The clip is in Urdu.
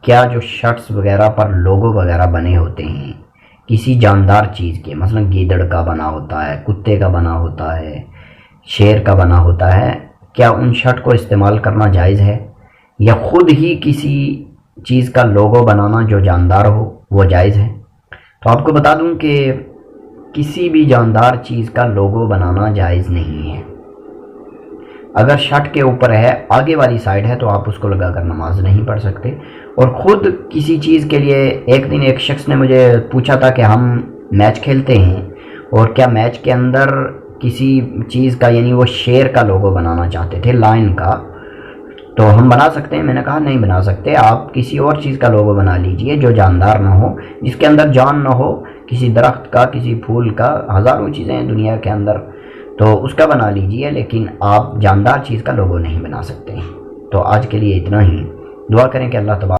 کیا جو شرٹس وغیرہ پر لوگو وغیرہ بنے ہوتے ہیں کسی جاندار چیز کے، مثلا گیدڑ کا بنا ہوتا ہے، کتے کا بنا ہوتا ہے، شیر کا بنا ہوتا ہے، کیا ان شرٹ کو استعمال کرنا جائز ہے؟ یا خود ہی کسی چیز کا لوگو بنانا جو جاندار ہو وہ جائز ہے؟ تو آپ کو بتا دوں کہ کسی بھی جاندار چیز کا لوگو بنانا جائز نہیں ہے۔ اگر شرٹ کے اوپر ہے، آگے والی سائڈ ہے، تو آپ اس کو لگا کر نماز نہیں پڑھ سکتے۔ اور خود کسی چیز کے لیے ایک دن ایک شخص نے مجھے پوچھا تھا کہ ہم میچ کھیلتے ہیں اور کیا میچ کے اندر کسی چیز کا، یعنی وہ شیر کا لوگو بنانا چاہتے تھے، لائن کا، تو ہم بنا سکتے ہیں؟ میں نے کہا نہیں بنا سکتے، آپ کسی اور چیز کا لوگو بنا لیجئے جو جاندار نہ ہو، جس کے اندر جان نہ ہو، کسی درخت کا، کسی پھول کا، ہزاروں چیزیں ہیں دنیا کے اندر، تو اس کا بنا لیجئے، لیکن آپ جاندار چیز کا لوگو نہیں بنا سکتے۔ تو آج کے لیے اتنا ہی۔ دعا کریں کہ اللہ تبارک